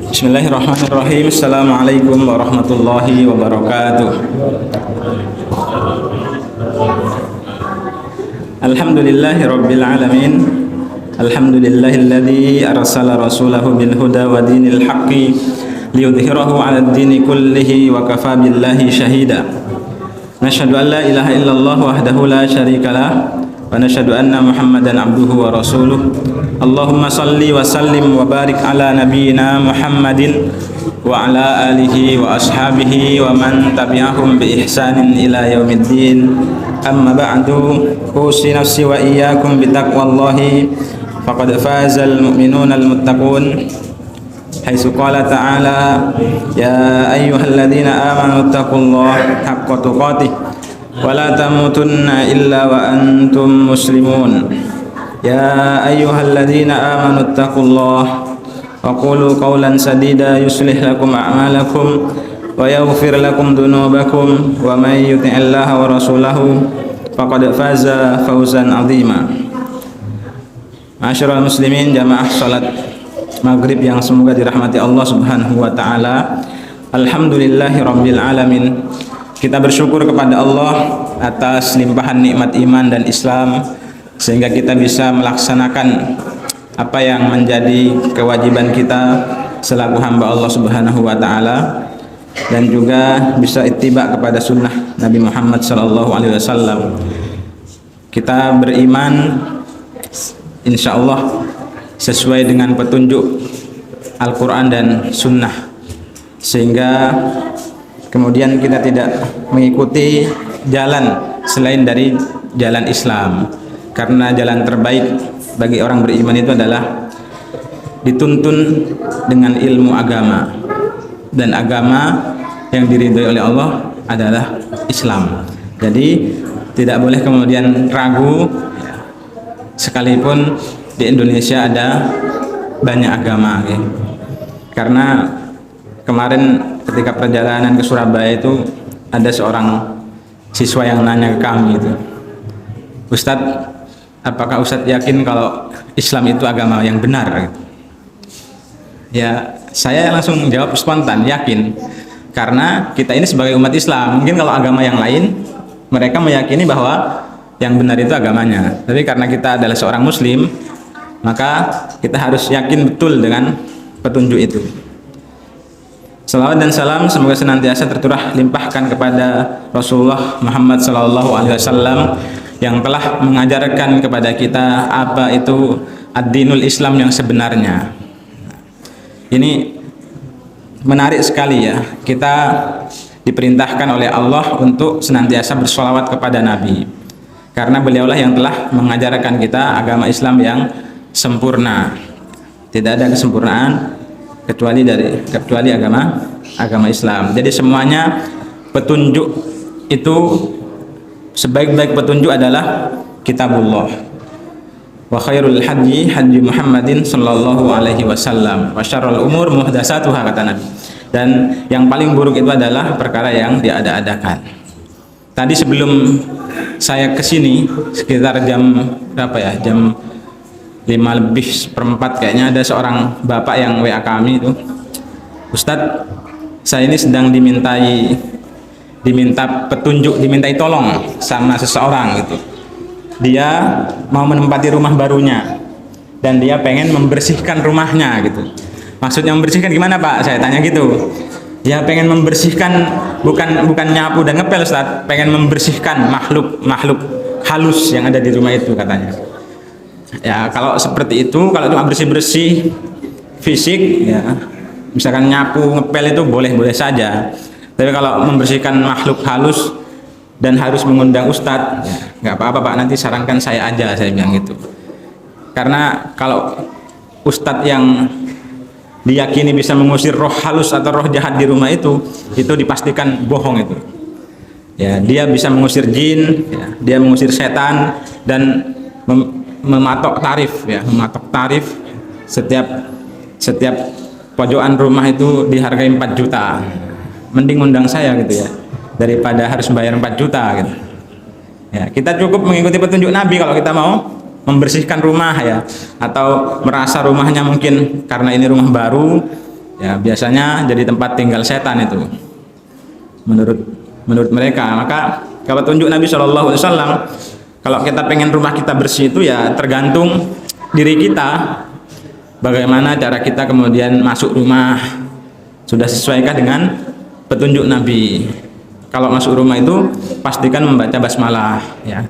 Bismillahirrahmanirrahim. Assalamualaikum warahmatullahi wabarakatuh. Alhamdulillahi rabbil alamin. Alhamdulillahilladzi arsala rasulahu bil huda wa dinil haqqi liyudhhirahu 'alad dini kullihi wa kafa billahi shahida. Nashhadu an la ilaha illallah wahdahu la syarikalah wa nashhadu anna Muhammadan abduhu wa rasuluh. Allahumma salli wa sallim wa barik ala nabiyyina Muhammadin wa ala alihi wa ashabihi wa man tabi'ahum bi ihsanin ila yaumiddin. Amma ba'du, usi nafsi wa iyyakum bi taqwallahi faqad fazal mu'minuna al-muttaqun. Haitsu qala ta'ala ya ayyuhalladzina amanu taqullaha haqqa tuqatih wa la tamutunna illa wa antum muslimun. Ya ayyuhalladzina amanu taqullaha wa qulu qawlan sadida yuslih lakum a'malakum wa yaghfir lakum dhunubakum wa may yuti'illaha wa rasulahu faqad faza fawzan 'azima. Ma'asyiral muslimin, jamaah salat maghrib yang semoga dirahmati Allah Subhanahu wa taala. Alhamdulillahirabbil alamin. Kita bersyukur kepada Allah atas limpahan nikmat iman dan Islam sehingga kita bisa melaksanakan apa yang menjadi kewajiban kita selaku hamba Allah Subhanahu wa taala, dan juga bisa ittiba kepada sunnah Nabi Muhammad sallallahu alaihi wasallam. Kita beriman insyaallah sesuai dengan petunjuk Al-Quran dan sunnah, sehingga kemudian kita tidak mengikuti jalan selain dari jalan Islam, karena jalan terbaik bagi orang beriman itu adalah dituntun dengan ilmu agama, dan agama yang diridhoi oleh Allah adalah Islam. Jadi tidak boleh kemudian ragu, sekalipun di Indonesia ada banyak agama, ya. Karena kemarin ketika perjalanan ke Surabaya itu ada seorang siswa yang nanya ke kami itu, Ustadz, apakah Ustadz yakin kalau Islam itu agama yang benar? Ya, saya langsung jawab spontan, yakin. Karena kita ini sebagai umat Islam, mungkin kalau agama yang lain mereka meyakini bahwa yang benar itu agamanya. Tapi karena kita adalah seorang muslim, maka kita harus yakin betul dengan petunjuk itu. Salawat dan salam semoga senantiasa tercurah limpahkan kepada Rasulullah Muhammad SAW yang telah mengajarkan kepada kita apa itu ad-dinul Islam yang sebenarnya. Ini menarik sekali, ya. Kita diperintahkan oleh Allah untuk senantiasa bersolawat kepada Nabi, karena beliaulah yang telah mengajarkan kita agama Islam yang sempurna. Tidak ada kesempurnaan kecuali agama Islam. Jadi semuanya petunjuk itu, sebaik-baik petunjuk adalah kitabullah. Wa khairul hadyi hadyi Muhammadin sallallahu alaihi wasallam wa syarrul umur muhdatsatuha, kata Nabi. Dan yang paling buruk itu adalah perkara yang diada-adakan. Tadi sebelum saya kesini sekitar jam berapa ya? Jam 5:05 kayaknya, ada seorang bapak yang WA kami itu, Ustadz, saya ini sedang diminta petunjuk, dimintai tolong sama seseorang gitu. Dia mau menempati rumah barunya dan dia pengen membersihkan rumahnya gitu. Maksudnya membersihkan gimana, Pak? Saya tanya gitu. Ya pengen membersihkan, bukan nyapu dan ngepel, Ustadz. Pengen membersihkan makhluk halus yang ada di rumah itu, katanya. Ya kalau seperti itu, kalau cuma bersih-bersih fisik, ya misalkan nyapu ngepel itu boleh-boleh saja. Tapi kalau membersihkan makhluk halus dan harus mengundang ustadz, ya nggak apa-apa, Pak, nanti sarankan saya aja, saya bilang gitu. Karena kalau ustadz yang diyakini bisa mengusir roh halus atau roh jahat di rumah itu dipastikan bohong itu. Ya, dia bisa mengusir jin, ya, dia mengusir setan, dan mematok tarif setiap pojokan rumah itu dihargai 4 juta. Mending undang saya gitu, ya, daripada harus bayar 4 juta gitu. Ya, kita cukup mengikuti petunjuk Nabi kalau kita mau membersihkan rumah, ya, atau merasa rumahnya mungkin karena ini rumah baru ya biasanya jadi tempat tinggal setan itu menurut mereka. Maka kalau tunjuk Nabi Shallallahu Alaihi Wasallam, kalau kita pengen rumah kita bersih itu ya tergantung diri kita, bagaimana cara kita kemudian masuk rumah, sudah sesuaikah dengan petunjuk Nabi. Kalau masuk rumah itu pastikan membaca basmalah, ya.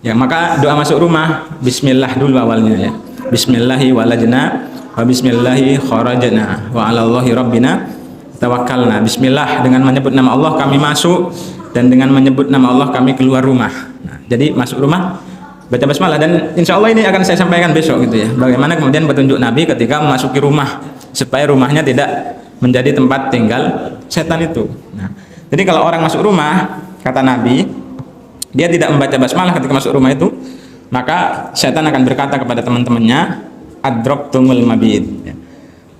Ya, maka doa masuk rumah bismillah dulu awalnya, ya. Bismillahi walajna wa bismillahi kharajna wa 'alallahi rabbina tawakkalna. Bismillah, dengan menyebut nama Allah kami masuk, dan dengan menyebut nama Allah kami keluar rumah. Nah, jadi masuk rumah baca basmalah, dan insya Allah ini akan saya sampaikan besok gitu ya, bagaimana kemudian petunjuk Nabi ketika memasuki rumah supaya rumahnya tidak menjadi tempat tinggal setan itu. Nah, jadi kalau orang masuk rumah, kata Nabi, dia tidak membaca basmalah ketika masuk rumah itu, maka setan akan berkata kepada teman-temannya, adroktumul mabit, ya.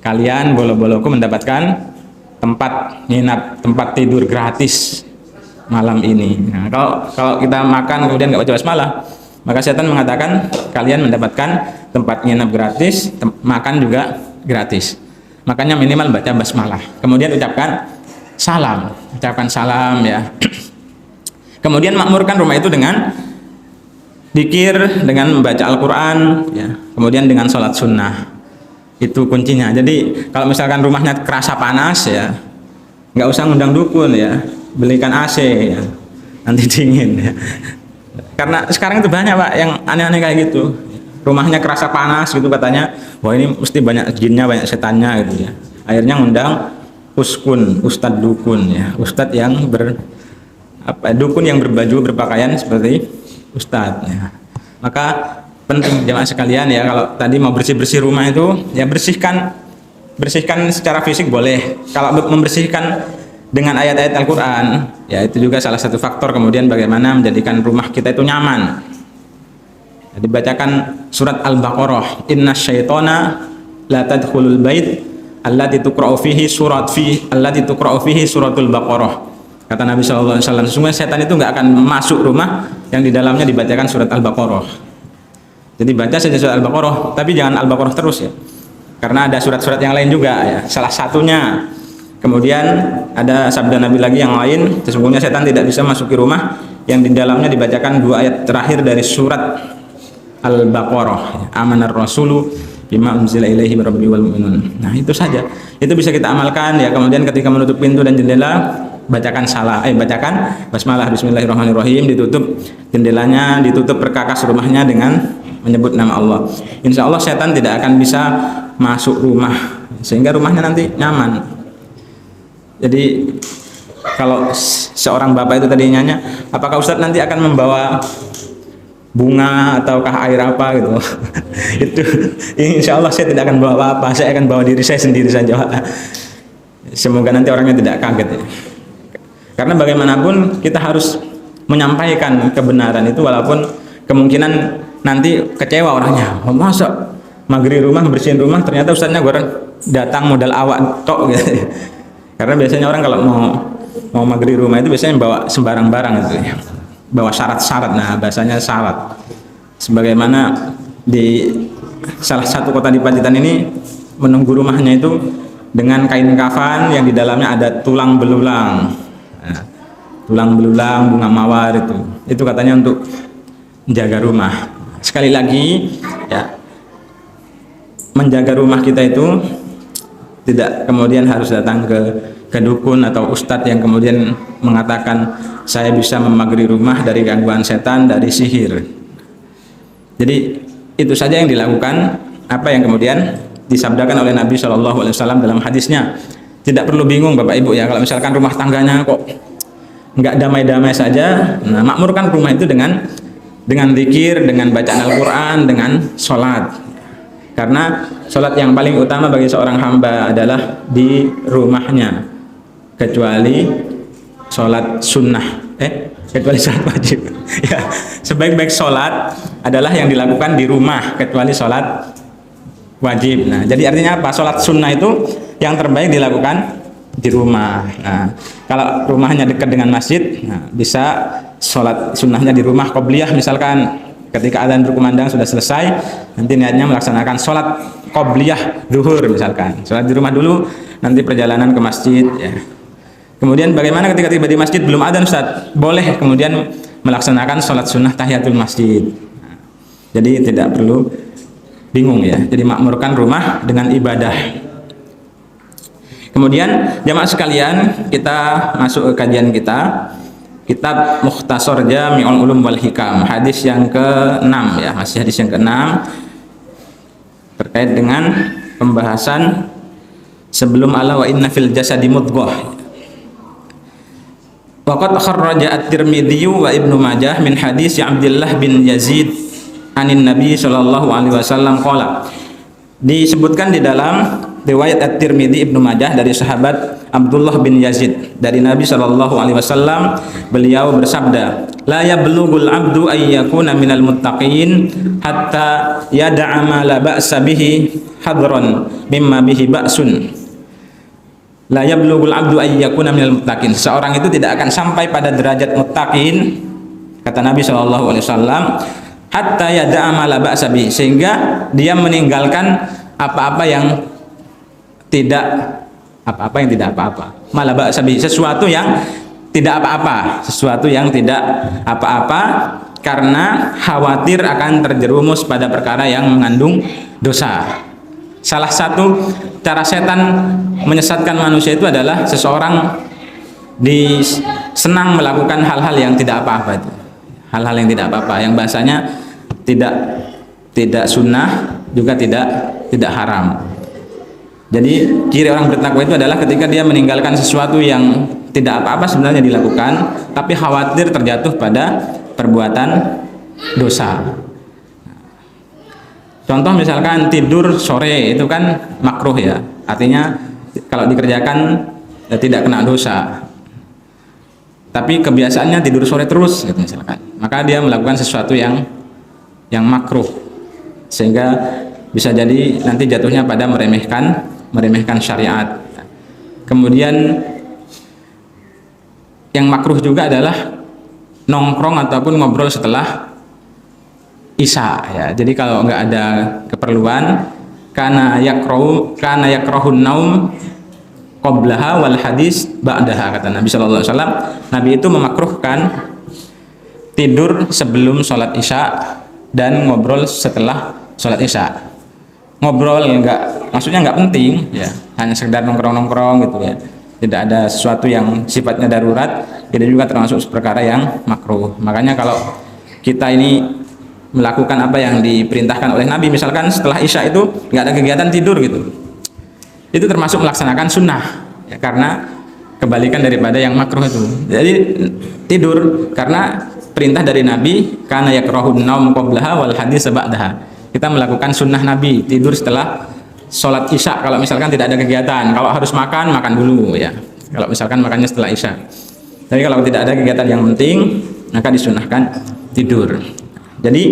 Kalian bolo-boloku mendapatkan tempat nginap, tempat tidur gratis malam ini. Nah, kalau kita makan kemudian nggak baca basmalah, maka setan mengatakan kalian mendapatkan tempat nginap gratis, makan juga gratis. Makanya minimal baca basmalah. Kemudian ucapkan salam ya. Kemudian makmurkan rumah itu dengan dzikir, dengan membaca Al-Quran, ya. Kemudian dengan sholat sunnah. Itu kuncinya. Jadi kalau misalkan rumahnya kerasa panas, ya nggak usah ngundang dukun, ya, belikan AC, ya, nanti dingin, ya. Karena sekarang itu banyak Pak yang aneh-aneh kayak gitu, rumahnya kerasa panas gitu, katanya wah ini mesti banyak jinnya, banyak setannya gitu ya. Akhirnya ngundang uskun, ustadz dukun, ya, ustadz yang dukun yang berpakaian seperti ustadz, ya. Maka penting jemaah sekalian, ya, kalau tadi mau bersih-bersih rumah itu ya bersihkan secara fisik boleh. Kalau membersihkan dengan ayat-ayat Al-Quran, ya itu juga salah satu faktor kemudian bagaimana menjadikan rumah kita itu nyaman. Jadi bacakan surat Al-Baqarah, inna syaitona la tadkhulul bait allati tuqra'u fihi suratul Baqarah. Kata Nabi SAW, sesungguhnya setan itu nggak akan masuk rumah yang di dalamnya dibacakan surat Al-Baqarah. Jadi baca saja surat Al-Baqarah, tapi jangan Al-Baqarah terus, ya, karena ada surat-surat yang lain juga, ya. Salah satunya, kemudian ada sabda Nabi lagi yang lain, sesungguhnya setan tidak bisa masuki rumah yang di dalamnya dibacakan 2 ayat terakhir dari surat Al-Baqarah, amanar rasulu bima unzila ilaihi rabbi wal mu'minun. Nah, itu saja. Itu bisa kita amalkan, ya. Kemudian ketika menutup pintu dan jendela, bacakan basmalah, bismillahirrahmanirrahim, ditutup jendelanya, ditutup perkakas rumahnya dengan menyebut nama Allah. Insya Allah setan tidak akan bisa masuk rumah, sehingga rumahnya nanti nyaman. Jadi kalau seorang bapak itu tadi nanya, apakah Ustadz nanti akan membawa bunga ataukah air apa gitu? Itu insya Allah saya tidak akan bawa apa-apa, saya akan bawa diri saya sendiri saja. Semoga nanti orangnya tidak kaget, ya. Karena bagaimanapun kita harus menyampaikan kebenaran itu, walaupun kemungkinan nanti kecewa orangnya. Oh, masa maghrib rumah, bersihin rumah, ternyata ustadznya datang modal awak tok gitu. Karena biasanya orang kalau mau maghrib rumah itu biasanya bawa sembarang barang gitu, ya. Bawa syarat-syarat. Nah, bahasanya syarat. Sebagaimana di salah satu kota di Pacitan ini, menunggu rumahnya itu dengan kain kafan yang di dalamnya ada tulang belulang. Nah, tulang belulang, bunga mawar itu katanya untuk menjaga rumah. Sekali lagi, ya, menjaga rumah kita itu tidak kemudian harus datang ke dukun atau ustadz yang kemudian mengatakan saya bisa memagari rumah dari gangguan setan, dari sihir. Jadi itu saja yang dilakukan, apa yang kemudian disabdakan oleh Nabi SAW dalam hadisnya. Tidak perlu bingung Bapak Ibu, ya, kalau misalkan rumah tangganya kok nggak damai-damai saja, nah, makmurkan rumah itu dengan zikir, dengan bacaan Al-Quran, dengan sholat. Karena sholat yang paling utama bagi seorang hamba adalah di rumahnya, kecuali sholat sunnah, kecuali sholat wajib. Ya, sebaik-baik sholat adalah yang dilakukan di rumah, kecuali sholat wajib. Nah, jadi artinya apa? Sholat sunnah itu yang terbaik dilakukan di rumah. Nah, kalau rumahnya dekat dengan masjid, nah, bisa sholat sunnahnya di rumah qobliyah, misalkan ketika adzan berkumandang sudah selesai, nanti niatnya melaksanakan sholat qobliyah zuhur misalkan. Sholat di rumah dulu, nanti perjalanan ke masjid ya. Kemudian bagaimana ketika tiba di masjid belum adzan Ustaz? Boleh kemudian melaksanakan sholat sunnah tahiyatul masjid. Jadi tidak perlu bingung ya. Jadi makmurkan rumah dengan ibadah. Kemudian jamaah sekalian, kita masuk ke kajian kita. Kitab Mukhtasar Jami'ul Ulum wal Hikam, hadis yang ke-6 ya, masih hadis yang ke-6 terkait dengan pembahasan sebelum ala wa inna fil jasadi mudghah. Waqad kharraja at-Tirmidzi wa Ibnu Majah min hadis Abdullah bin Yazid anin Nabi sallallahu alaihi wasallam qala. Disebutkan di dalam riwayat At-Tirmidzi Ibnu Majah dari sahabat Abdullah bin Yazid dari Nabi sallallahu alaihi wasallam, beliau bersabda, la yablughul abdu ay yakuna minal muttaqin hatta yada'a ma la ba'sa bihi hadran mimma bihi ba'sun. La yablughul abdu ay yakuna minal muttaqin. Seorang itu tidak akan sampai pada derajat muttaqin, kata Nabi sallallahu alaihi wasallam, hatta yada'a ma la ba'sa bihi, sehingga dia meninggalkan apa-apa yang tidak apa-apa, malah ba'sa bihi, sesuatu yang tidak apa-apa, sesuatu yang tidak apa-apa karena khawatir akan terjerumus pada perkara yang mengandung dosa. Salah satu cara setan menyesatkan manusia itu adalah seseorang senang melakukan hal-hal yang tidak apa-apa itu. Hal-hal yang tidak apa-apa, yang bahasanya tidak sunnah juga tidak haram. Jadi ciri orang bertakwa itu adalah ketika dia meninggalkan sesuatu yang tidak apa-apa sebenarnya dilakukan, tapi khawatir terjatuh pada perbuatan dosa. Contoh misalkan tidur sore itu kan makruh ya, artinya kalau dikerjakan tidak kena dosa. Tapi kebiasaannya tidur sore terus gitu misalkan, maka dia melakukan sesuatu yang makruh, sehingga bisa jadi nanti jatuhnya pada meremehkan syariat. Kemudian yang makruh juga adalah nongkrong ataupun ngobrol setelah isya ya. Jadi kalau nggak ada keperluan, kana yakrahun naum qablaha wal hadis ba'daha, kata Nabi sallallahu alaihi wasallam. Nabi itu memakruhkan tidur sebelum sholat isya dan ngobrol setelah sholat isya. Ngobrol maksudnya nggak penting ya, hanya sekedar nongkrong gitu ya, tidak ada sesuatu yang sifatnya darurat, itu juga termasuk perkara yang makruh. Makanya kalau kita ini melakukan apa yang diperintahkan oleh Nabi, misalkan setelah isya itu nggak ada kegiatan tidur gitu, itu termasuk melaksanakan sunnah ya, karena kebalikan daripada yang makruh itu. Jadi tidur karena perintah dari Nabi, kana yakrahun naum qablaha wal hadis ba'daha. Kita melakukan sunnah Nabi, tidur setelah sholat isya kalau misalkan tidak ada kegiatan. Kalau harus makan dulu ya, kalau misalkan makannya setelah isya. Tapi kalau tidak ada kegiatan yang penting, maka disunahkan tidur. Jadi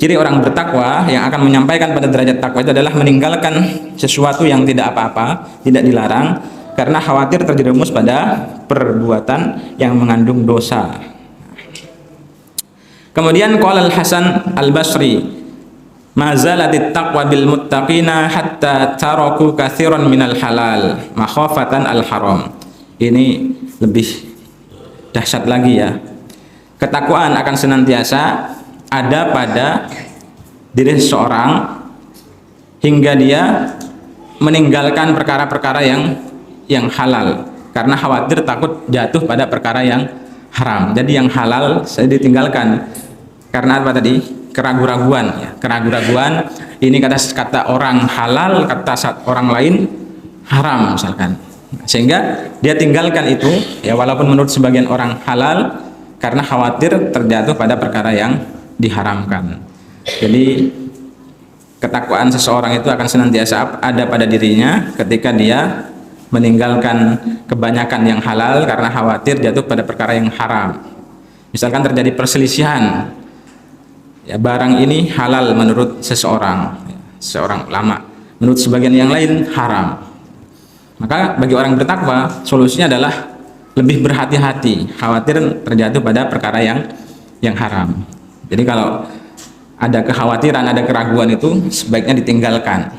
ciri orang bertakwa yang akan menyampaikan pada derajat takwa itu adalah meninggalkan sesuatu yang tidak apa-apa, tidak dilarang, karena khawatir terjerumus pada perbuatan yang mengandung dosa. Kemudian qala Al-Hasan Al-Basri, mazalatit taqwa bil muttaqina hatta taraku katsiran minal halal makhafatan al haram. Ini lebih dahsyat lagi ya. Ketakwaan akan senantiasa ada pada diri seseorang hingga dia meninggalkan perkara-perkara yang halal karena khawatir takut jatuh pada perkara yang haram. Jadi yang halal saya ditinggalkan karena apa tadi? Keraguan-raguan ya. Keraguan-raguan ini kata orang halal, kata orang lain haram misalkan, sehingga dia tinggalkan itu ya, walaupun menurut sebagian orang halal, karena khawatir terjatuh pada perkara yang diharamkan. Jadi ketakwaan seseorang itu akan senantiasa ada pada dirinya ketika dia meninggalkan kebanyakan yang halal karena khawatir jatuh pada perkara yang haram. Misalkan terjadi perselisihan ya, barang ini halal menurut seseorang ulama, menurut sebagian yang lain haram. Maka bagi orang bertakwa solusinya adalah lebih berhati-hati, khawatir terjatuh pada perkara yang haram. Jadi kalau ada kekhawatiran, ada keraguan itu sebaiknya ditinggalkan.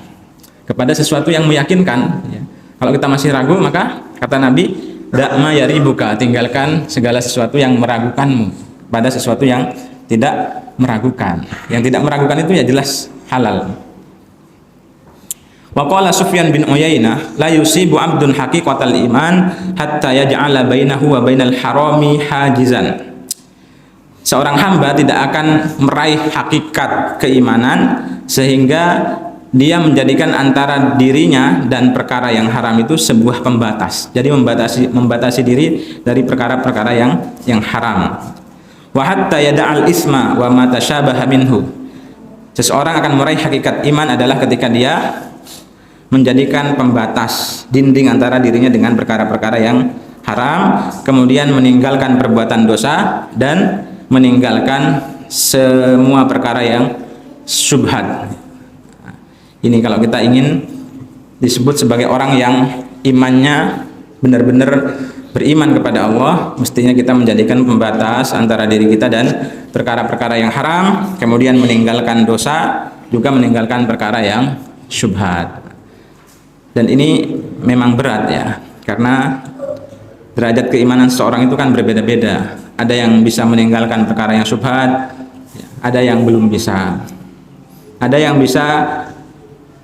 kepada sesuatu yang meyakinkan, ya. Kalau kita masih ragu, maka kata Nabi, da'ma yaribuka, tinggalkan segala sesuatu yang meragukanmu pada sesuatu yang tidak meragukan. Yang tidak meragukan itu ya jelas halal. Wa qala Sufyan bin Uyainah, la yusibu 'abdun haqiqatal iman hatta yaj'ala bainahu wa bainal harami hajizan. Seorang hamba tidak akan meraih hakikat keimanan sehingga dia menjadikan antara dirinya dan perkara yang haram itu sebuah pembatas. Jadi membatasi diri dari perkara-perkara yang haram. Wa hatta yada'al isma wa ma tashabaha minhu. Seseorang akan meraih hakikat iman adalah ketika dia menjadikan pembatas dinding antara dirinya dengan perkara-perkara yang haram, kemudian meninggalkan perbuatan dosa dan meninggalkan semua perkara yang syubhat. Ini kalau kita ingin disebut sebagai orang yang imannya benar-benar beriman kepada Allah, mestinya kita menjadikan pembatas antara diri kita dan perkara-perkara yang haram, kemudian meninggalkan dosa, juga meninggalkan perkara yang syubhat. Dan ini memang berat ya, karena derajat keimanan seseorang itu kan berbeda-beda. Ada yang bisa meninggalkan perkara yang syubhat, ada yang belum bisa. Ada yang bisa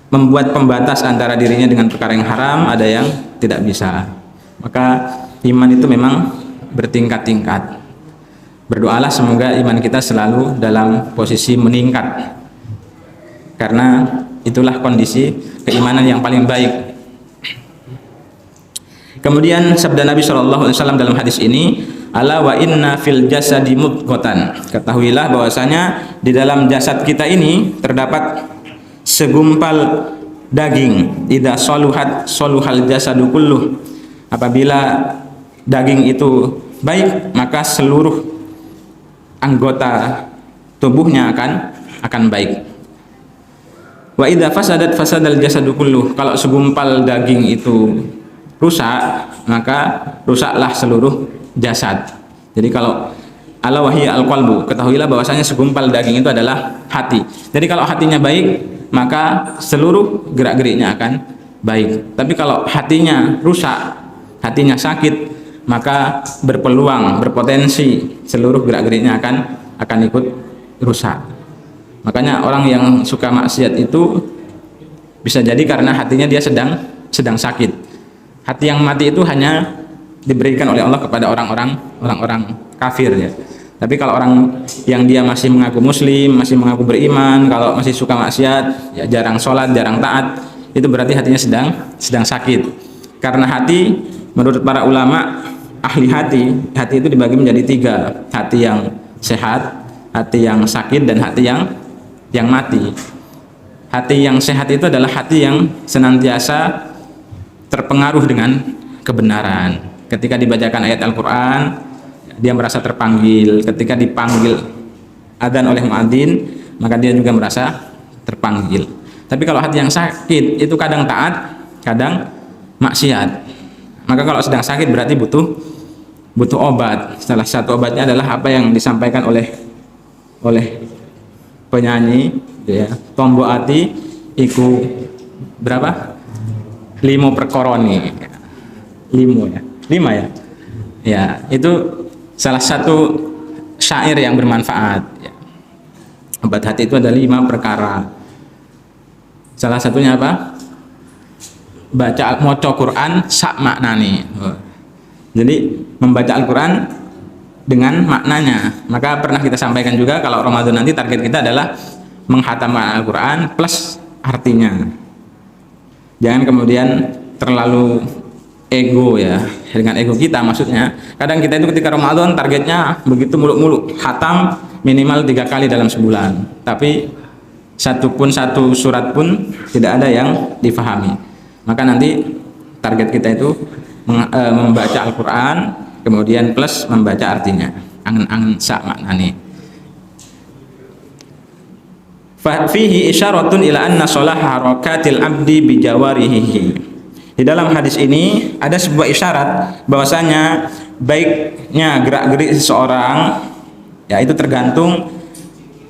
membuat pembatas antara dirinya dengan perkara yang haram, ada yang tidak bisa. Maka iman itu memang bertingkat-tingkat. Berdoalah semoga iman kita selalu dalam posisi meningkat, karena itulah kondisi keimanan yang paling baik. Kemudian sabda Nabi SAW dalam hadis ini, ala wa inna fil jasadi mudghatan, ketahuilah bahwasanya di dalam jasad kita ini terdapat segumpal daging, idza saluhat saluhal jasadu kulluh. Apabila daging itu baik, maka seluruh anggota tubuhnya akan baik. Wa idza fasadat fasadal jasadu kulluh. Kalau segumpal daging itu rusak, maka rusaklah seluruh jasad. Jadi kalau ala wahiyya al-qalbu, ketahuilah bahwasanya segumpal daging itu adalah hati. Jadi kalau hatinya baik, maka seluruh gerak-geriknya akan baik. Tapi kalau hatinya rusak, hatinya sakit, maka berpotensi seluruh gerak-geriknya akan ikut rusak. Makanya orang yang suka maksiat itu bisa jadi karena hatinya dia sedang sakit. Hati yang mati itu hanya diberikan oleh Allah kepada orang-orang kafir ya. Tapi kalau orang yang dia masih mengaku muslim, masih mengaku beriman, kalau masih suka maksiat, ya jarang sholat, jarang taat, itu berarti hatinya sedang sakit. Karena hati, menurut para ulama ahli hati itu dibagi menjadi 3. Hati yang sehat, hati yang sakit, dan hati yang mati. Hati yang sehat itu adalah hati yang senantiasa terpengaruh dengan kebenaran. Ketika dibacakan ayat Al-Quran, dia merasa terpanggil. Ketika dipanggil adzan oleh muadzin, maka dia juga merasa terpanggil. Tapi kalau hati yang sakit itu kadang taat, kadang maksiat. Maka kalau sedang sakit berarti butuh obat. Salah satu obatnya adalah apa yang disampaikan oleh penyanyi ya, tombo ati iku berapa? 5 perkoroni. 5 ya. Ya, itu salah satu syair yang bermanfaat ya. Obat hati itu ada 5 perkara. Salah satunya apa? Baca maca Quran sak maknani. Jadi membaca Al-Quran dengan maknanya. Maka pernah kita sampaikan juga kalau Ramadan nanti target kita adalah menghatamkan Al-Quran plus artinya. Jangan kemudian terlalu ego ya, dengan ego kita maksudnya. Kadang kita itu ketika Ramadan targetnya begitu muluk-muluk, khatam minimal 3 kali dalam sebulan. Tapi satu surat pun tidak ada yang difahami. Maka nanti target kita itu membaca Al-Quran kemudian plus membaca artinya, angen-angen sak maknane. Fihi isyaratun ila anna shalah harakatil abdi bi jawarihi. Di dalam hadis ini ada sebuah isyarat bahwasanya baiknya gerak-gerik seseorang ya itu tergantung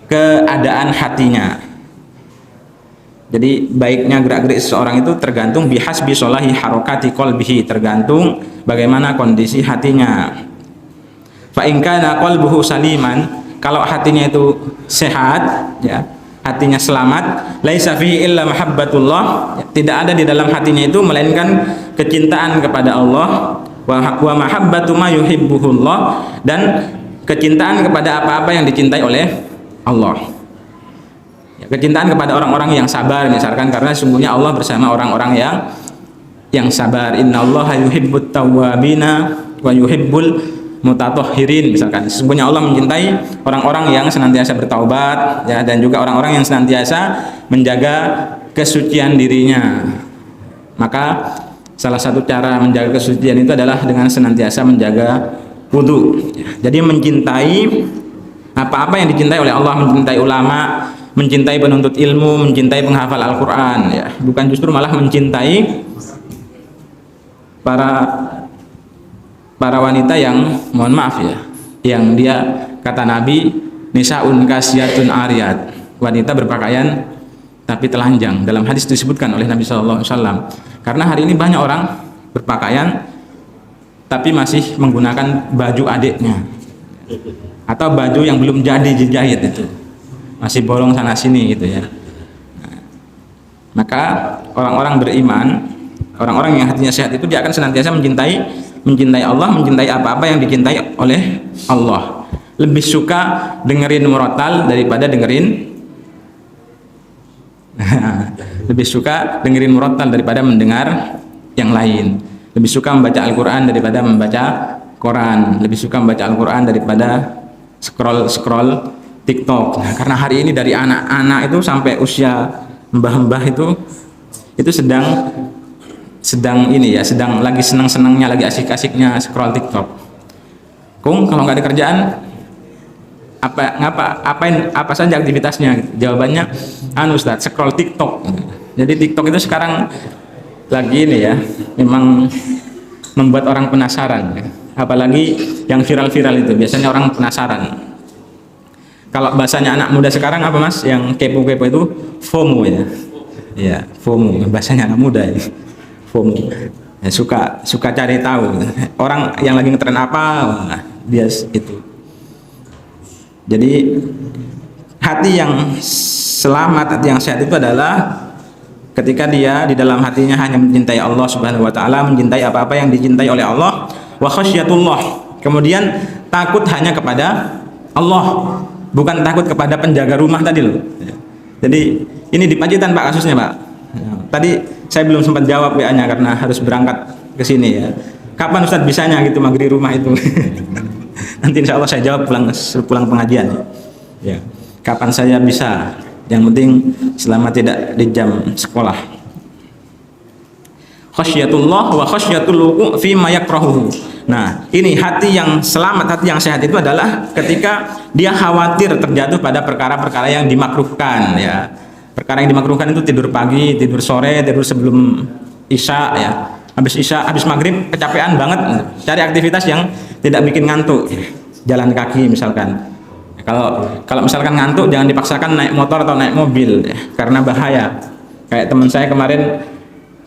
keadaan hatinya. Jadi baiknya gerak-gerik seseorang itu tergantung bihasbi sholahi harokati qalbihi, tergantung bagaimana kondisi hatinya. Fa in kana qalbuhu saliman, kalau hatinya itu sehat, ya, hatinya selamat, laisa fi illa mahabbatullah, tidak ada di dalam hatinya itu melainkan kecintaan kepada Allah, wa mahabbatu ma yuhibbuhullah, dan kecintaan kepada apa-apa yang dicintai oleh Allah. Kecintaan kepada orang-orang yang sabar misalkan, karena sungguhnya Allah bersama orang-orang yang sabar. Innallaha yuhibbut tawwabina wa yuhibbul mutatahhirin misalkan. Sesungguhnya Allah mencintai orang-orang yang senantiasa bertaubat, ya, dan juga orang-orang yang senantiasa menjaga kesucian dirinya. Maka salah satu cara menjaga kesucian itu adalah dengan senantiasa menjaga wudu. Jadi mencintai apa-apa yang dicintai oleh Allah, mencintai ulama, mencintai penuntut ilmu, mencintai penghafal Al-Quran, ya, bukan justru malah mencintai para wanita yang, mohon maaf ya, yang dia, kata Nabi, nisaun kasiyatun ariyat, wanita berpakaian tapi telanjang. Dalam hadis disebutkan oleh Nabi SAW. Karena hari ini banyak orang berpakaian tapi masih menggunakan baju adiknya atau baju yang belum jadi dijahit, itu masih bolong sana sini gitu ya. Maka orang-orang beriman, orang-orang yang hatinya sehat itu dia akan senantiasa mencintai Allah, mencintai apa-apa yang dicintai oleh Allah. Lebih suka dengerin murotal daripada dengerin lebih suka dengerin murotal daripada mendengar yang lain. Lebih suka membaca Al-Quran daripada membaca Quran. Lebih suka membaca Al-Quran daripada scroll TikTok. Nah, karena hari ini dari anak-anak itu sampai usia mbah-mbah itu sedang ini ya, sedang lagi senang-senangnya, lagi asik-asiknya scroll TikTok. Kung, kalau nggak ada kerjaan apa saja aktivitasnya? Jawabannya, Ustaz, scroll TikTok. Jadi TikTok itu sekarang lagi ini ya, memang membuat orang penasaran. Apalagi yang viral-viral itu, biasanya orang penasaran. Kalau bahasanya anak muda sekarang apa mas? Yang kepo-kepo itu FOMO ya. Ya, FOMO bahasanya anak muda ya. FOMO. Ya, suka cari tahu. Orang yang lagi ngetren apa, wah, dia itu. Jadi hati yang selamat, hati yang sehat itu adalah ketika dia di dalam hatinya hanya mencintai Allah Subhanahu wa taala, mencintai apa-apa yang dicintai oleh Allah, wa khasyatullah. Kemudian takut hanya kepada Allah, bukan takut kepada penjaga rumah tadi loh. Jadi ini di Pacitan Pak kasusnya Pak. Tadi saya belum sempat jawab WA-nya karena harus berangkat ke sini ya. Kapan Ustadz bisanya gitu maghrib rumah itu? Nanti insya Allah saya jawab pulang pengajian. Ya. Kapan saya bisa? Yang penting selama tidak di jam sekolah. Khasyatullah wa khasyatul wuqu' fi ma yakrahuhu. Nah, ini hati yang selamat, hati yang sehat itu adalah ketika dia khawatir terjatuh pada perkara-perkara yang dimakruhkan ya. Perkara yang dimakruhkan itu tidur pagi, tidur sore, tidur sebelum isya ya. Habis isya, habis maghrib kecapean banget, cari aktivitas yang tidak bikin ngantuk. Jalan kaki misalkan. Kalau misalkan ngantuk jangan dipaksakan naik motor atau naik mobil ya, karena bahaya. Kayak teman saya kemarin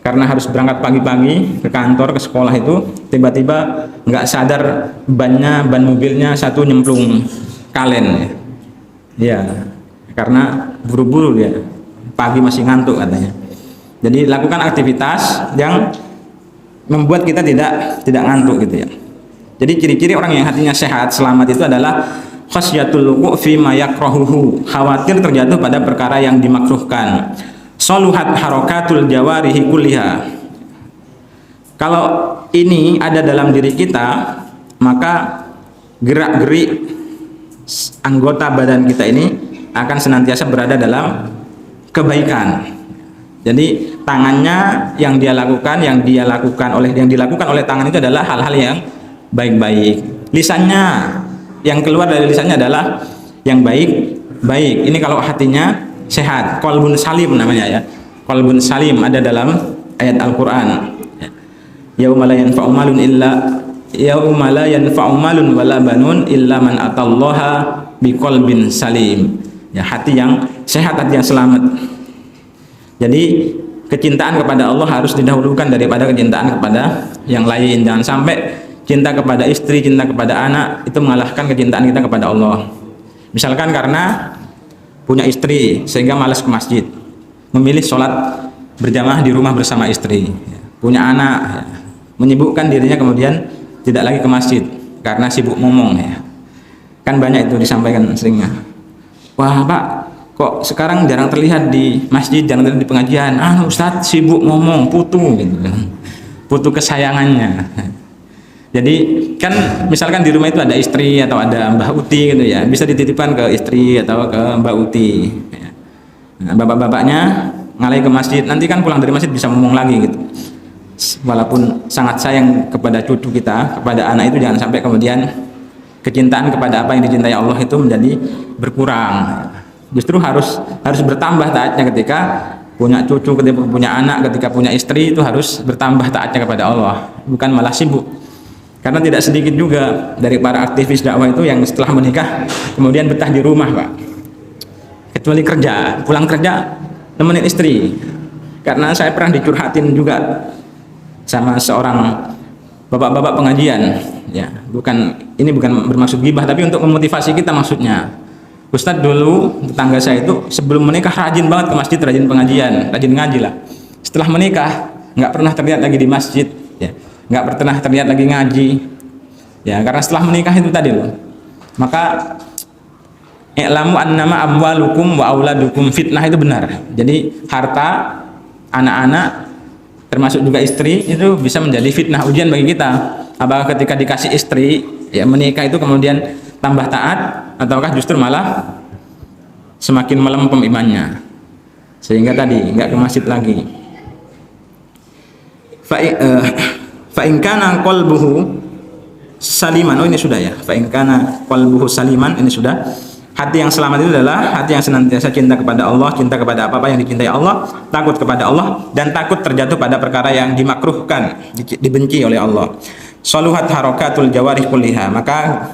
karena harus berangkat pagi-pagi ke kantor, ke sekolah itu tiba-tiba nggak sadar ban mobilnya satu nyemplung kalen ya. Karena buru-buru dia, pagi masih ngantuk katanya. Jadi lakukan aktivitas yang membuat kita tidak ngantuk gitu ya. Jadi ciri-ciri orang yang hatinya sehat, selamat itu adalah khasyatul wuqu' fi ma yakrahuhu, khawatir terjatuh pada perkara yang dimakruhkan. Soluhat harokatul jawarihi kulliha. Kalau ini ada dalam diri kita, maka gerak-gerik anggota badan kita ini akan senantiasa berada dalam kebaikan. Jadi tangannya yang dilakukan oleh tangan itu adalah hal-hal yang baik-baik. Lisannya yang keluar dari lisannya adalah yang baik-baik. Ini kalau hatinya sehat, qalbun salim namanya ya. Qalbun salim ada dalam ayat Al-Qur'an. Yauma la yanfa'u malun wala banun illa man atallaha biqalbin salim. Ya, hati yang sehat, hati yang selamat. Jadi kecintaan kepada Allah harus didahulukan daripada kecintaan kepada yang lain. Jangan sampai cinta kepada istri, cinta kepada anak itu mengalahkan kecintaan kita kepada Allah. Misalkan karena punya istri sehingga malas ke masjid, memilih sholat berjamaah di rumah bersama istri. Punya anak, menyibukkan dirinya kemudian tidak lagi ke masjid karena sibuk ngomong ya. Kan banyak itu disampaikan seringnya. Wah Pak, kok sekarang jarang terlihat di masjid, jarang terlihat di pengajian. Ustadz sibuk ngomong, putu gitu kan. Putu kesayangannya. Jadi kan misalkan di rumah itu ada istri atau ada Mbah Uti gitu ya, bisa dititipkan ke istri atau ke Mbak Uti ya. Nah, bapak-bapaknya ngalih ke masjid, nanti kan pulang dari masjid bisa ngomong lagi gitu. Walaupun sangat sayang kepada cucu kita, kepada anak itu, jangan sampai kemudian kecintaan kepada apa yang dicintai Allah itu menjadi berkurang. Justru harus bertambah taatnya ketika punya cucu, ketika punya anak, ketika punya istri, itu harus bertambah taatnya kepada Allah, bukan malah sibuk. Karena tidak sedikit juga dari para aktivis dakwah itu yang setelah menikah kemudian betah di rumah Pak, kecuali kerja, pulang kerja nemenin istri. Karena saya pernah dicurhatin juga sama seorang bapak-bapak pengajian ya, ini bukan bermaksud ghibah, tapi untuk memotivasi kita maksudnya. Ustadz, dulu tetangga saya itu sebelum menikah rajin banget ke masjid, rajin pengajian, rajin ngaji lah. Setelah menikah nggak pernah terlihat lagi di masjid ya, nggak pernah terlihat lagi ngaji ya, karena setelah menikah itu tadi loh. Maka i'lamu annama amwalukum wa auladukum fitnah, itu benar. Jadi harta, anak-anak termasuk juga istri itu bisa menjadi fitnah, ujian bagi kita. Apakah ketika dikasih istri ya menikah itu kemudian tambah taat, ataukah justru malah semakin melempem imannya sehingga tadi nggak ke masjid lagi. Fa in kana qalbuhu saliman, ini sudah ya. Fa in kana qalbuhu saliman, ini sudah. Hati yang selamat itu adalah hati yang senantiasa cinta kepada Allah, cinta kepada apa yang dicintai Allah, takut kepada Allah, dan takut terjatuh pada perkara yang dimakruhkan, dibenci oleh Allah. Saluhat harakatul jawarih kulliha, maka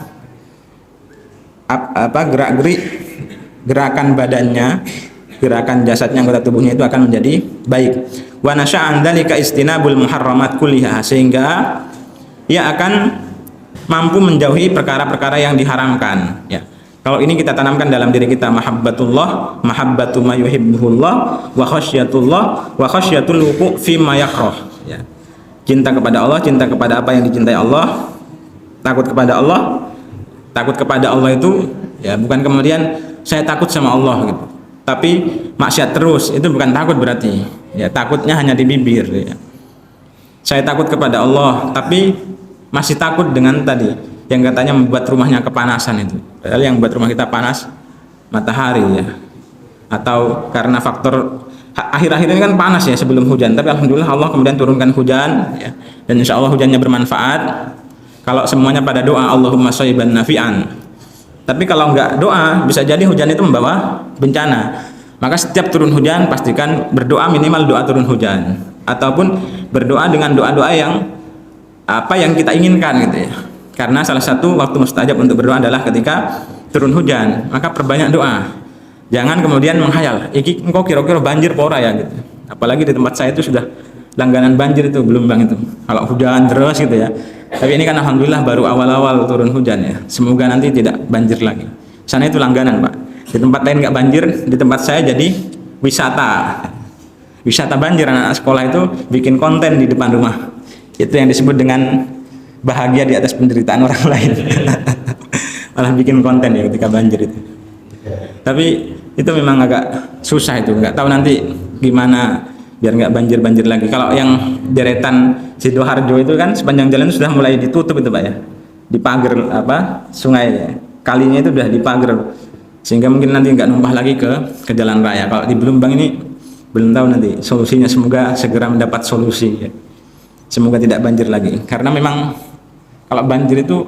gerak-gerik, gerakan badannya, gerakan jasadnya, anggota tubuhnya itu akan menjadi baik. Wa nasya'an dzalika istinabul muharramat kulliha, sehingga ia akan mampu menjauhi perkara-perkara yang diharamkan ya. Kalau ini kita tanamkan dalam diri kita, mahabbatullah, mahabbatu ma yuhibbuhullah, wa khasyatullah, wa khasyatul wuqu' fi ma yakrah ya. Cinta kepada Allah, cinta kepada apa yang dicintai Allah, takut kepada Allah. Takut kepada Allah itu ya bukan kemudian saya takut sama Allah gitu, tapi maksiat terus, itu bukan takut berarti ya. Takutnya hanya di bibir ya. Saya takut kepada Allah tapi masih takut dengan tadi yang katanya membuat rumahnya kepanasan itu. Padahal yang membuat rumah kita panas matahari ya, atau karena faktor akhir-akhir ini kan panas ya sebelum hujan, tapi alhamdulillah Allah kemudian turunkan hujan ya, dan insya Allah hujannya bermanfaat kalau semuanya pada doa Allahumma shayban nafi'an. Tapi kalau enggak doa, bisa jadi hujan itu membawa bencana. Maka setiap turun hujan pastikan berdoa, minimal doa turun hujan, ataupun berdoa dengan doa-doa yang apa yang kita inginkan gitu ya. Karena salah satu waktu mustajab untuk berdoa adalah ketika turun hujan, maka perbanyak doa. Jangan kemudian menghayal, iki engkau kira-kira banjir pora ya gitu. Apalagi di tempat saya itu sudah langganan banjir itu, belum bang itu. Kalau hujan terus gitu ya. Tapi ini kan alhamdulillah baru awal-awal turun hujan ya. Semoga nanti tidak banjir lagi. Sana itu langganan Pak. Di tempat lain nggak banjir, di tempat saya jadi wisata. Wisata banjir, anak-anak sekolah itu bikin konten di depan rumah. Itu yang disebut dengan bahagia di atas penderitaan orang lain. Malah bikin konten ya ketika banjir itu. Tapi itu memang agak susah itu, nggak tahu nanti gimana biar nggak banjir-banjir lagi. Kalau yang deretan Sidoarjo itu kan sepanjang jalan sudah mulai ditutup itu Pak ya, dipagar apa sungai kalinya itu sudah dipagar sehingga mungkin nanti nggak numpah lagi ke jalan raya. Kalau di Belumbang ini belum tahu nanti solusinya, semoga segera mendapat solusi ya. Semoga tidak banjir lagi, karena memang kalau banjir itu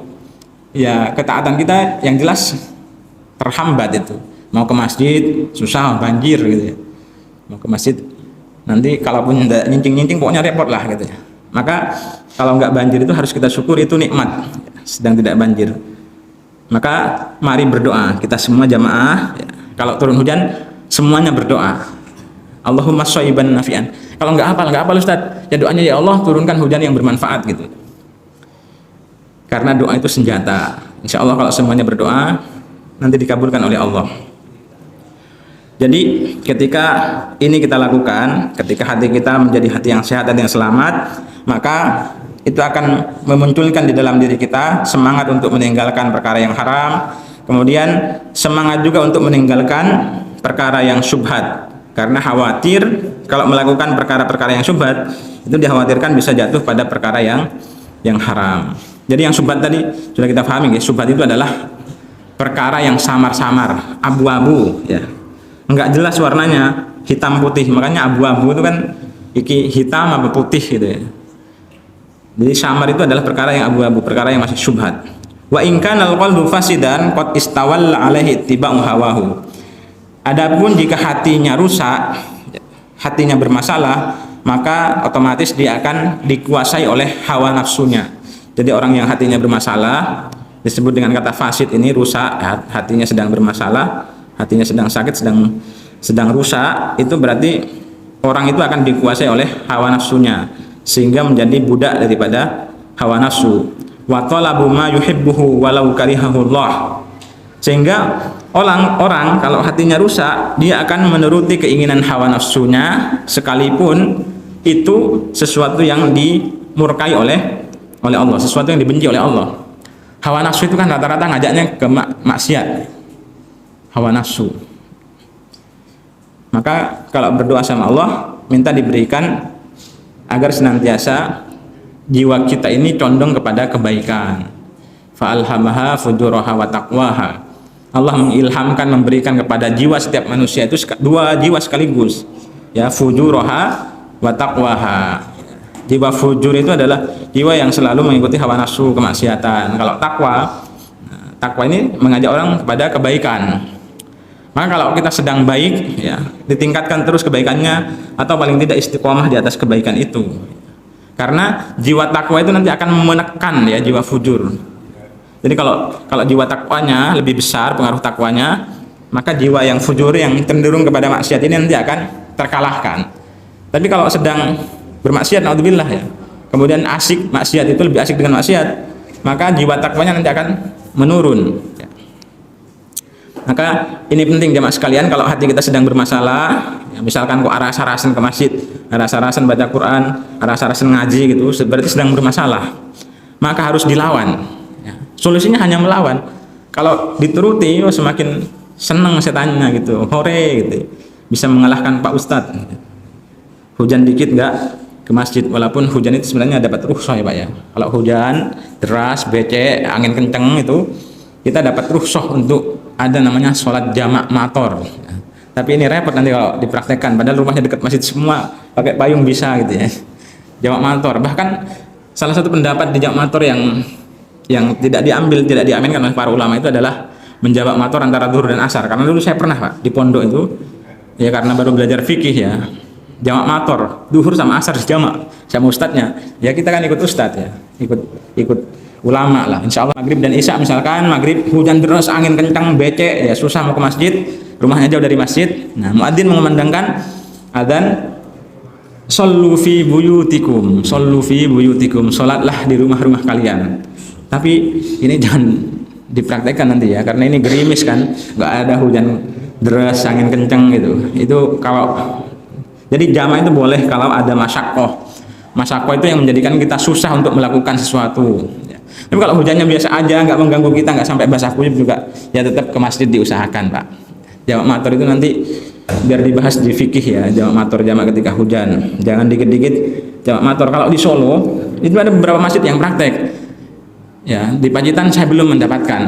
ya ketaatan kita yang jelas terhambat itu. Mau ke masjid susah, banjir gitu ya. Mau ke masjid nanti kalaupun nyincing-nyincing pokoknya repot lah gitu ya. Maka kalau nggak banjir itu harus kita syukuri, itu nikmat sedang tidak banjir. Maka mari berdoa kita semua jamaah ya. Kalau turun hujan semuanya berdoa, Allahumma shayyiban nafi'an. Kalau nggak hafal Ustaz, ya doanya ya Allah turunkan hujan yang bermanfaat gitu. Karena doa itu senjata. Insya Allah kalau semuanya berdoa nanti dikabulkan oleh Allah. Jadi ketika ini kita lakukan, ketika hati kita menjadi hati yang sehat dan yang selamat, maka itu akan memunculkan di dalam diri kita semangat untuk meninggalkan perkara yang haram, kemudian semangat juga untuk meninggalkan perkara yang syubhat, karena khawatir kalau melakukan perkara-perkara yang syubhat itu dikhawatirkan bisa jatuh pada perkara yang haram. Jadi yang syubhat tadi sudah kita pahami ya, syubhat itu adalah perkara yang samar-samar, abu-abu ya. Enggak jelas warnanya, hitam putih, makanya abu-abu itu kan iki hitam apa putih gitu ya. Jadi samar itu adalah perkara yang abu-abu, perkara yang masih syubhat. Wa in kana al-qalbu fasidan qad istawalla alaihi ittiba'u hawahu. Adapun jika hatinya rusak, hatinya bermasalah, maka otomatis dia akan dikuasai oleh hawa nafsunya. Jadi orang yang hatinya bermasalah disebut dengan kata fasid, ini rusak, hatinya sedang bermasalah, hatinya sedang sakit, sedang rusak, itu berarti orang itu akan dikuasai oleh hawa nafsunya sehingga menjadi budak daripada hawa nafsu. Wa talabu ma yuhibbuhu walau karihahullah. Sehingga orang kalau hatinya rusak, dia akan menuruti keinginan hawa nafsunya sekalipun itu sesuatu yang dimurkai oleh Allah, sesuatu yang dibenci oleh Allah. Hawa nafsu itu kan rata-rata ngajaknya ke maksiat. Hawa nafsu. Maka kalau berdoa sama Allah, minta diberikan agar senantiasa jiwa kita ini condong kepada kebaikan. Fa'alhamaha fujuraha wa taqwaha. Allah mengilhamkan, memberikan kepada jiwa setiap manusia itu dua jiwa sekaligus, ya, fujuraha wa taqwaha. Jiwa fujur itu adalah jiwa yang selalu mengikuti hawa nafsu, kemaksiatan. Kalau takwa ini mengajak orang kepada kebaikan. Maka kalau kita sedang baik, ya, ditingkatkan terus kebaikannya, atau paling tidak istiqomah di atas kebaikan itu. Karena jiwa takwa itu nanti akan menekan ya jiwa fujur. Jadi kalau jiwa takwanya lebih besar, pengaruh takwanya, maka jiwa yang fujur, yang cenderung kepada maksiat ini nanti akan terkalahkan. Tapi kalau sedang bermaksiat, naudzubillah ya, kemudian asik maksiat, itu lebih asik dengan maksiat, maka jiwa takwanya nanti akan menurun. Maka ini penting jemaah sekalian, kalau hati kita sedang bermasalah, ya, misalkan kok rasa-rasan ke masjid, rasa-rasan baca Quran, rasa-rasan ngaji gitu, berarti sedang bermasalah, maka harus dilawan. Ya. Solusinya hanya melawan. Kalau dituruti, semakin senang setannya gitu, hore gitu, bisa mengalahkan Pak Ustadz. Hujan dikit nggak ke masjid, walaupun hujan itu sebenarnya dapat rukhsah ya Pak ya. Kalau hujan deras, becek, angin kenceng itu, kita dapat rukhsah untuk ada namanya sholat jamak mator. Tapi ini repot nanti kalau dipraktekkan, padahal rumahnya dekat masjid semua, pakai payung bisa gitu ya. Jamak mator. Bahkan salah satu pendapat di jamak mator yang tidak diaminkan oleh para ulama itu adalah menjamak mator antara zuhur dan asar. Karena dulu saya pernah Pak di pondok itu, ya, karena baru belajar fikih ya, jamak mator, zuhur sama asar sejamak sama ustadznya. Ya kita kan ikut ustadz ya, ikut ulama lah. Insya Allah maghrib dan isya, misalkan maghrib hujan deras, angin kencang, becek, ya susah mau ke masjid, rumahnya jauh dari masjid. Nah, muadzin mengumandangkan adzan, shollu fi buyutikum, sholatlah di rumah-rumah kalian. Tapi ini jangan dipraktekkan nanti ya, karena ini gerimis kan, nggak ada hujan deras, angin kencang gitu. Itu kalau jadi jamak itu boleh kalau ada masyaqqah. Masyaqqah itu yang menjadikan kita susah untuk melakukan sesuatu. Tapi kalau hujannya biasa aja, nggak mengganggu kita, nggak sampai basah kuyup juga, ya tetap ke masjid diusahakan Pak. Jamak mator itu nanti biar dibahas di fikih ya, jamak mator, jamak ketika hujan. Jangan dikit-dikit jamak mator. Kalau di Solo itu ada beberapa masjid yang praktek. Ya, di Pacitan saya belum mendapatkan.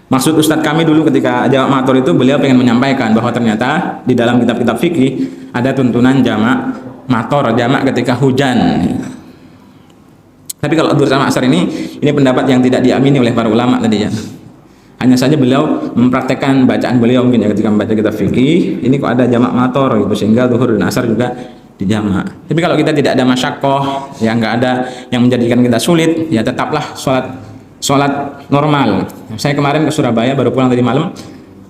Maksud Ustadz kami dulu ketika jamak mator itu, beliau pengen menyampaikan bahwa ternyata di dalam kitab-kitab fikih ada tuntunan jamak mator, jamak ketika hujan. Tapi kalau zuhur sama asar ini pendapat yang tidak diamini oleh para ulama tadi ya. Hanya saja beliau mempraktekkan bacaan beliau mungkin ya ketika membaca kitab fikih, ini kok ada jamak mator gitu, sehingga zuhur dan asar juga dijamak. Tapi kalau kita tidak ada masyaqqah, ya nggak ada yang menjadikan kita sulit, ya tetaplah sholat normal. Saya kemarin ke Surabaya, baru pulang tadi malam,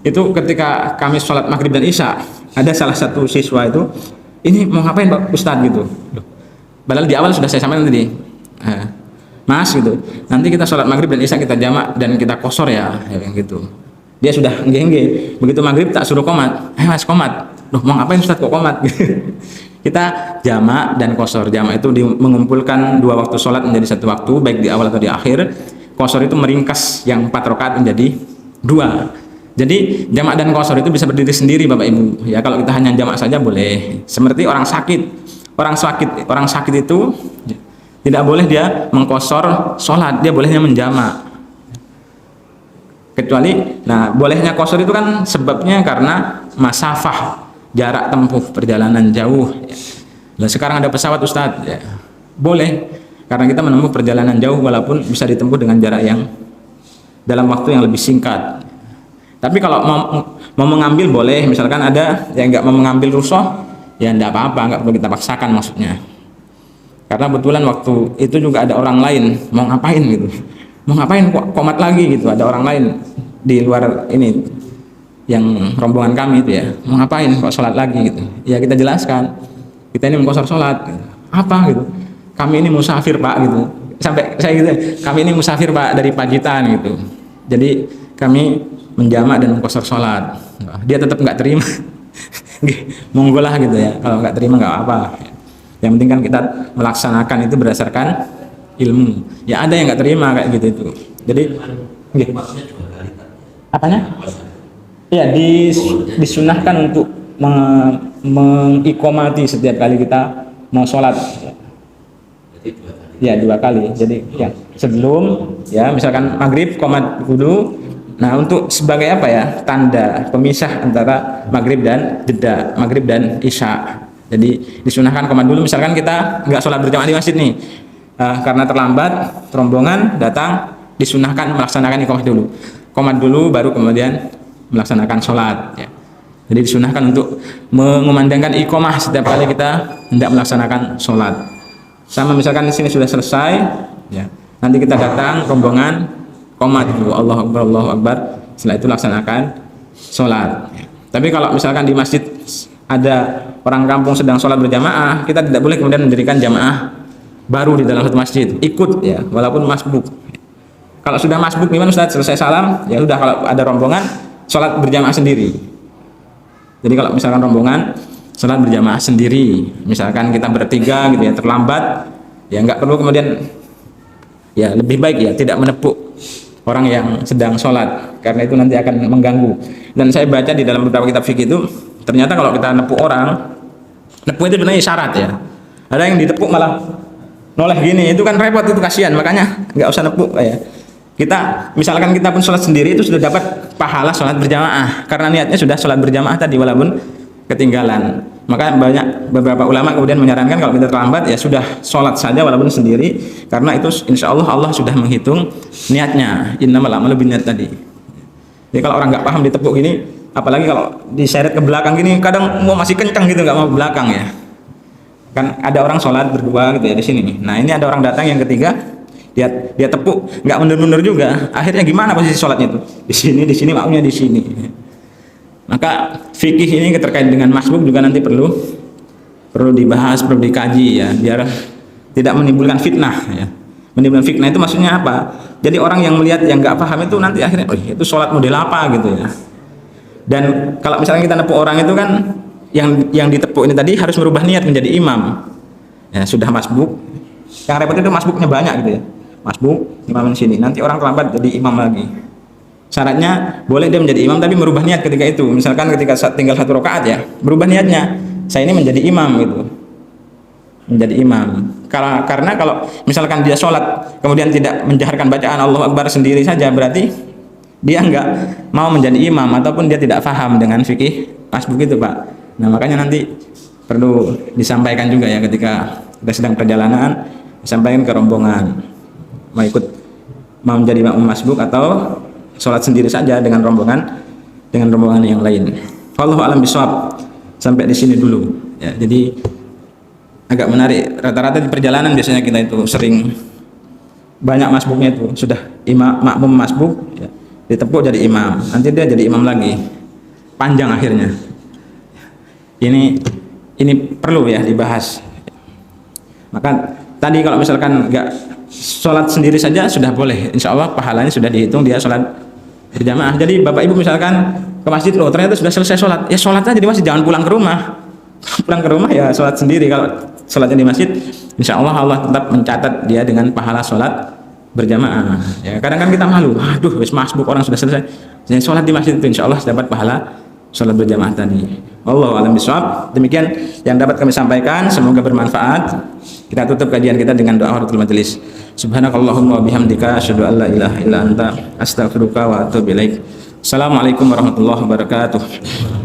itu ketika kami sholat maghrib dan isya, Ada salah satu siswa itu, ini mau ngapain Pak Ustadz gitu. Padahal di awal sudah saya sampaikan tadi, Mas gitu, nanti kita sholat maghrib dan isya kita jamak dan kita kosor ya, gitu. Dia sudah enggak, begitu maghrib tak suruh komat, Mas komat, loh mau ngapain Ustadz kok komat? Kita jamak dan kosor. Jamak itu mengumpulkan dua waktu sholat menjadi satu waktu, baik di awal atau di akhir. Kosor itu meringkas yang 4 rakaat menjadi 2. Jadi jamak dan kosor itu bisa berdiri sendiri Bapak Ibu. Ya kalau kita hanya jamak saja boleh. Seperti orang sakit. Orang sakit itu tidak boleh dia mengkosor sholat, dia bolehnya menjamak. Kecuali, nah bolehnya kosor itu kan sebabnya karena masafah, jarak tempuh perjalanan jauh. Nah sekarang ada pesawat Ustadz, ya, boleh karena kita menempuh perjalanan jauh walaupun bisa ditempuh dengan jarak yang dalam waktu yang lebih singkat. Tapi kalau mau mengambil boleh, misalkan ada yang nggak mau mengambil rukhsah, ya enggak apa-apa, nggak perlu kita paksakan maksudnya. Karena kebetulan waktu itu juga ada orang lain mau ngapain gitu, mau ngapain kok komat lagi gitu, ada orang lain di luar ini yang rombongan kami itu ya, mau ngapain kok sholat lagi gitu. Ya kita jelaskan, kita ini mengkosor sholat gitu. Apa gitu, kami ini musafir Pak gitu, sampai saya gitu, kami ini musafir Pak dari Pacitan gitu, jadi kami menjamak dan mengkosor sholat. Dia tetap nggak terima. Monggo lah gitu ya, kalau nggak terima nggak apa. Yang penting kan kita melaksanakan itu berdasarkan ilmu. Ya ada yang nggak terima kayak gitu itu. Jadi apanya? Ya disunahkan untuk mengikomati setiap kali kita mau sholat. Ya 2 kali. Jadi ya sebelum ya misalkan maghrib komat dulu. Nah untuk sebagai apa ya, tanda pemisah antara maghrib dan jeda, maghrib dan isya. Jadi disunahkan komat dulu, misalkan kita nggak sholat berjamaah di masjid nih, karena terlambat rombongan datang, disunahkan melaksanakan iqamah dulu, komat dulu baru kemudian melaksanakan sholat ya. Jadi disunahkan untuk mengumandangkan iqamah setiap kali kita hendak melaksanakan sholat. Sama misalkan di sini sudah selesai ya, nanti kita datang rombongan, komat dulu, Allahu Akbar, Allahu Akbar, setelah itu laksanakan sholat. Tapi kalau misalkan di masjid ada orang kampung sedang sholat berjamaah, kita tidak boleh kemudian mendirikan jamaah baru di dalam satu masjid, ikut ya, walaupun masbuk. Kalau sudah masbuk gimana Ustaz? Selesai salam, ya udah, kalau ada rombongan sholat berjamaah sendiri. Jadi kalau misalkan rombongan sholat berjamaah sendiri, misalkan kita bertiga gitu ya, terlambat, ya nggak perlu kemudian, ya lebih baik ya tidak menepuk orang yang sedang sholat, karena itu nanti akan mengganggu. Dan saya baca di dalam beberapa kitab fikih itu, ternyata kalau kita nepuk orang, nepuk itu sebenarnya isyarat ya. Ada yang ditepuk malah noleh gini, itu kan repot, itu kasihan, makanya nggak usah nepuk ya. Kita misalkan kita pun sholat sendiri itu sudah dapat pahala sholat berjamaah, karena niatnya sudah sholat berjamaah tadi walaupun ketinggalan. Maka beberapa ulama kemudian menyarankan kalau kita terlambat ya sudah sholat saja walaupun sendiri, karena itu insya Allah sudah menghitung niatnya, innamal a'malu binniyat tadi. Jadi kalau orang nggak paham ditepuk gini, apalagi kalau diseret ke belakang gini, kadang mau masih kencang gitu, nggak mau belakang ya. Kan ada orang sholat berdua gitu ya di sini. Nah ini ada orang datang yang ketiga, dia tepuk, nggak mundur-mundur juga. Akhirnya gimana posisi sholatnya itu? Di sini maunya di sini. Maka fikih ini terkait dengan masbuk juga nanti perlu dibahas, perlu dikaji ya, biar tidak menimbulkan fitnah ya. Menimbulkan fitnah itu maksudnya apa? Jadi orang yang melihat yang nggak paham itu nanti akhirnya, oh itu sholat model apa gitu ya. Dan kalau misalnya kita nepuk orang itu kan, yang ditepuk ini tadi harus merubah niat menjadi imam. Ya sudah masbuk. Yang repot itu masbuknya banyak gitu ya. Masbuk imam di sini, nanti orang terlambat jadi imam lagi. Syaratnya boleh dia menjadi imam tapi merubah niat ketika itu. Misalkan ketika tinggal 1 rakaat ya, berubah niatnya, saya ini menjadi imam gitu. Menjadi imam. Karena kalau misalkan dia sholat kemudian tidak menjaharkan bacaan Allahu Akbar sendiri saja, berarti dia enggak mau menjadi imam ataupun dia tidak paham dengan fikih masbuk itu Pak. Nah makanya nanti perlu disampaikan juga ya, ketika kita sedang perjalanan disampaikan ke rombongan, mau menjadi imam masbuk atau sholat sendiri saja dengan rombongan yang lain. Wallahu a'lam bishawab. Sampai di sini dulu ya. Jadi agak menarik, rata-rata di perjalanan biasanya kita itu sering banyak masbuknya, itu sudah imam makmum masbuk ya, ditepuk jadi imam, nanti dia jadi imam lagi, panjang akhirnya. Ini perlu ya dibahas. Maka tadi kalau misalkan nggak sholat sendiri saja sudah boleh, insya Allah pahalanya sudah dihitung dia sholat berjamaah. Jadi bapak ibu misalkan ke masjid loh, ternyata sudah selesai sholat, ya sholat aja di masjid, jangan pulang ke rumah. Pulang ke rumah ya sholat sendiri. Kalau sholatnya di masjid, insya Allah Allah tetap mencatat dia dengan pahala sholat berjamaah. Ya, kadang kan kita malu, aduh wis masbuk orang sudah selesai, jadi sholat di masjid itu insya Allah dapat pahala sholat berjamaah tadi. Wallahu a'lam bishawab. Demikian yang dapat kami sampaikan, semoga bermanfaat. Kita tutup kajian kita dengan doa kafaratul majelis. Subhanakallahumma wa bihamdika asyhadu an la ilaha illa anta astaghfiruka wa atubu ilaik. Assalamualaikum warahmatullahi wabarakatuh.